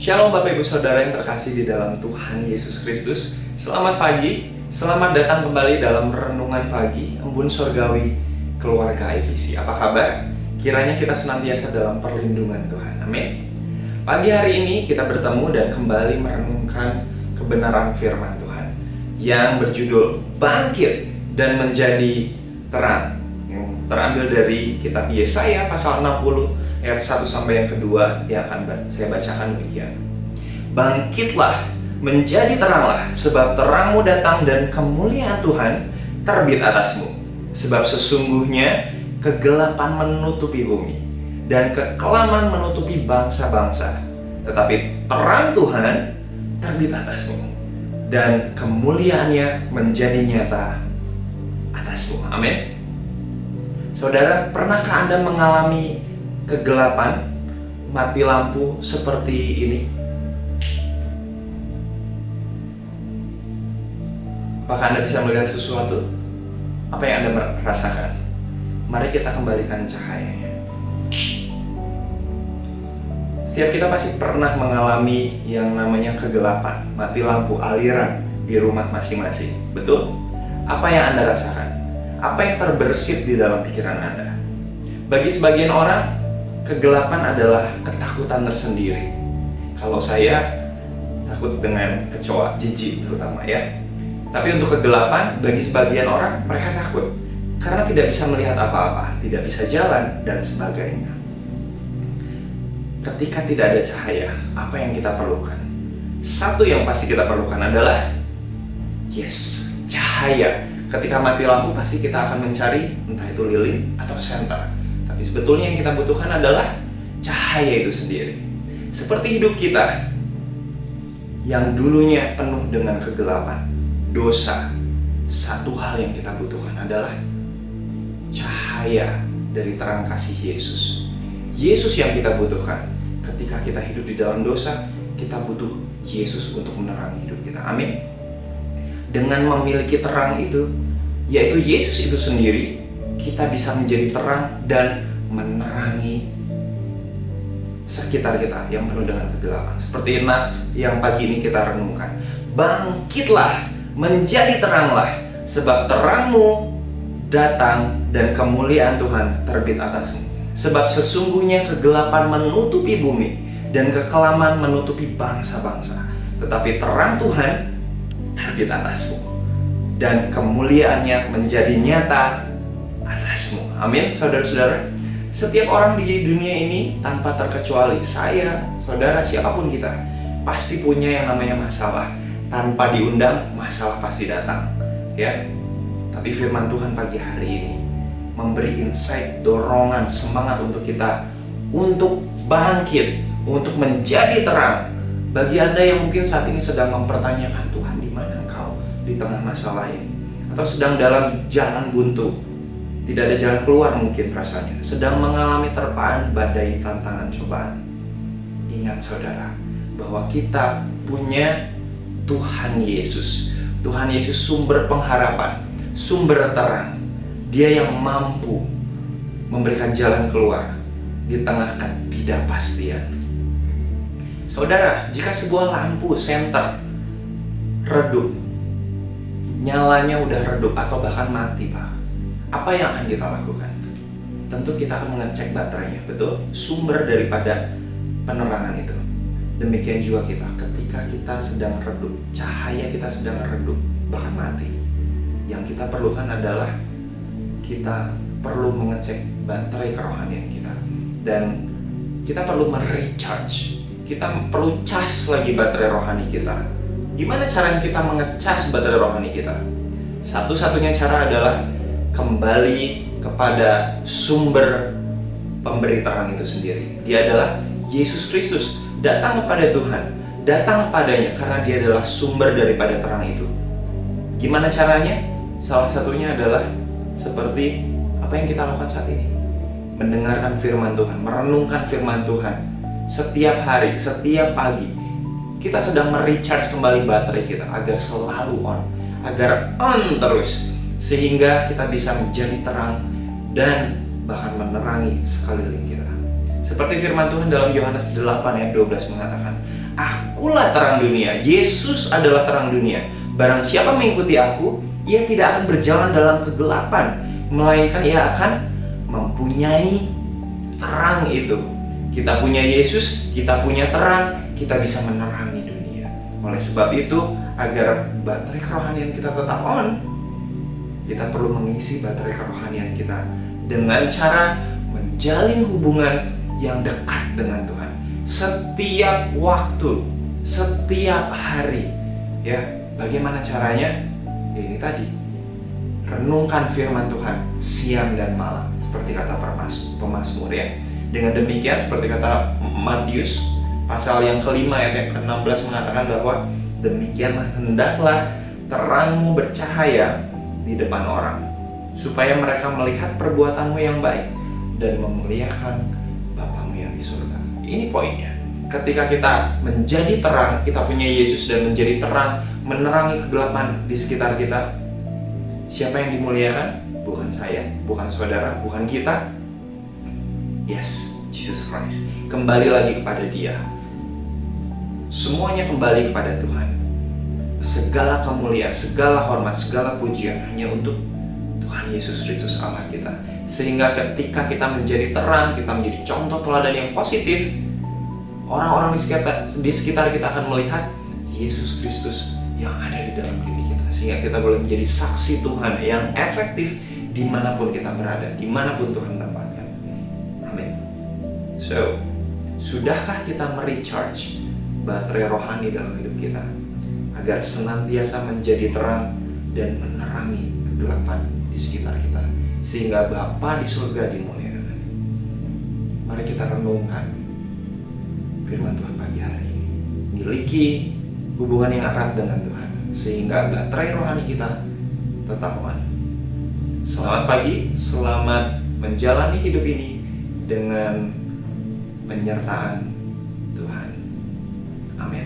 Shalom Bapak Ibu Saudara yang terkasih di dalam Tuhan Yesus Kristus. Selamat pagi, selamat datang kembali dalam Renungan Pagi Embun Surgawi Keluarga IPC. Apa kabar? Kiranya kita senantiasa dalam perlindungan Tuhan. Amin. Pagi hari ini kita bertemu dan kembali merenungkan kebenaran firman Tuhan yang berjudul Bangkit dan Menjadi Terang, yang terambil dari kitab Yesaya pasal 60 ayat 1 sampai yang kedua yang akan saya bacakan demikian. Bangkitlah, menjadi teranglah, sebab terangmu datang dan kemuliaan Tuhan terbit atasmu. Sebab sesungguhnya kegelapan menutupi bumi dan kekelaman menutupi bangsa-bangsa. Tetapi terang Tuhan terbit atasmu dan kemuliaannya menjadi nyata atasmu. Amin. Saudara, pernahkah Anda mengalami kegelapan, mati lampu seperti ini? Apakah Anda bisa melihat sesuatu? Apa yang Anda rasakan? Mari kita kembalikan cahayanya. Setiap kita pasti pernah mengalami yang namanya kegelapan, mati lampu, aliran di rumah masing-masing. Betul? Apa yang Anda rasakan? Apa yang terbersit di dalam pikiran Anda? Bagi sebagian orang, kegelapan adalah ketakutan tersendiri. Kalau saya takut dengan kecoa, jijik terutama ya. Tapi untuk kegelapan, bagi sebagian orang, mereka takut karena tidak bisa melihat apa-apa, tidak bisa jalan, dan sebagainya. Ketika tidak ada cahaya, apa yang kita perlukan? Satu yang pasti kita perlukan adalah cahaya. Ketika mati lampu, pasti kita akan mencari entah itu lilin atau senter. Tapi sebetulnya yang kita butuhkan adalah cahaya itu sendiri. Seperti hidup kita yang dulunya penuh dengan kegelapan, dosa. Satu hal yang kita butuhkan adalah cahaya dari terang kasih Yesus. Yesus yang kita butuhkan. Ketika kita hidup di dalam dosa, kita butuh Yesus untuk menerangi hidup kita. Amin. Dengan memiliki terang itu, yaitu Yesus itu sendiri, kita bisa menjadi terang dan menerangi sekitar kita yang penuh dengan kegelapan. Seperti nats yang pagi ini kita renungkan. Bangkitlah, menjadi teranglah, sebab terangmu datang dan kemuliaan Tuhan terbit atasmu. Sebab sesungguhnya kegelapan menutupi bumi dan kekelaman menutupi bangsa-bangsa. Tetapi terang Tuhan terbit atasmu dan kemuliaannya menjadi nyata atasmu. Amin, saudara-saudara. Setiap orang di dunia ini tanpa terkecuali, saya, saudara, siapapun kita, pasti punya yang namanya masalah. Tanpa diundang, masalah pasti datang, ya. Tapi firman Tuhan pagi hari ini memberi insight, dorongan, semangat untuk kita untuk bangkit, untuk menjadi terang. Bagi Anda yang mungkin saat ini sedang mempertanyakan, Tuhan, di mana Engkau di tengah masalah ini? Atau sedang dalam jalan buntu, tidak ada jalan keluar mungkin rasanya, sedang mengalami terpaan badai tantangan cobaan. Ingat saudara, bahwa kita punya Tuhan Yesus. Tuhan Yesus sumber pengharapan, sumber terang. Dia yang mampu memberikan jalan keluar di tengah ketidakpastian. Saudara, jika sebuah lampu senter redup, nyalanya udah redup atau bahkan mati, Pak, apa yang akan kita lakukan? Tentu kita akan mengecek baterainya, betul? Sumber daripada penerangan itu. Demikian juga kita, ketika kita sedang redup, cahaya kita sedang redup, bahkan mati. Yang kita perlukan adalah kita perlu mengecek baterai kerohanian kita. Dan kita perlu merecharge. Kita perlu cas lagi baterai rohani kita. Gimana caranya kita mengecas baterai rohani kita? Satu-satunya cara adalah kembali kepada sumber pemberi terang itu sendiri. Dia adalah Yesus Kristus. Datang kepada Tuhan, datang kepadanya karena dia adalah sumber daripada terang itu. Gimana caranya? Salah satunya adalah seperti apa yang kita lakukan saat ini. Mendengarkan firman Tuhan, merenungkan firman Tuhan. Setiap hari, setiap pagi, kita sedang merecharge kembali baterai kita agar selalu on, agar on terus. Sehingga kita bisa menjadi terang dan bahkan menerangi sekeliling kita. Seperti firman Tuhan dalam Yohanes 8 ayat 12 mengatakan, Akulah terang dunia. Yesus adalah terang dunia. Barang siapa mengikuti aku, ia tidak akan berjalan dalam kegelapan, melainkan ia akan mempunyai terang itu. Kita punya Yesus, kita punya terang, kita bisa menerangi dunia. Oleh sebab itu, agar baterai kerohanian kita tetap on, kita perlu mengisi baterai kerohanian kita dengan cara menjalin hubungan yang dekat dengan Tuhan setiap waktu, setiap hari. Ya, bagaimana caranya? Ya, ini tadi, renungkan firman Tuhan siang dan malam, seperti kata pemazmur ya. Dengan demikian, seperti kata Matius pasal yang kelima ayat yang ke-16 mengatakan bahwa demikianlah hendaklah terangmu bercahaya di depan orang, supaya mereka melihat perbuatanmu yang baik dan memuliakan Bapamu yang di surga. Ini poinnya. Ketika kita menjadi terang, kita punya Yesus dan menjadi terang, menerangi kegelapan di sekitar kita, siapa yang dimuliakan? Bukan saya, bukan saudara, bukan kita. Yes, Jesus Christ. Kembali lagi kepada Dia. Semuanya kembali kepada Tuhan. Segala kemuliaan, segala hormat, segala pujian hanya untuk Tuhan Yesus Kristus Allah kita. Sehingga ketika kita menjadi terang, kita menjadi contoh teladan yang positif, orang-orang di sekitar kita akan melihat Yesus Kristus yang ada di dalam diri kita. Sehingga kita boleh menjadi saksi Tuhan yang efektif dimanapun kita berada, dimanapun Tuhan tempatkan. Amin. So, sudahkah kita merecharge baterai rohani dalam hidup kita agar senantiasa menjadi terang dan menerangi kegelapan di sekitar kita, sehingga Bapa di surga dimuliakan? Mari kita renungkan firman Tuhan pagi hari ini. Miliki hubungan yang erat dengan Tuhan, sehingga baterai rohani kita tetap on. Selamat pagi, selamat menjalani hidup ini dengan penyertaan Tuhan. Amin.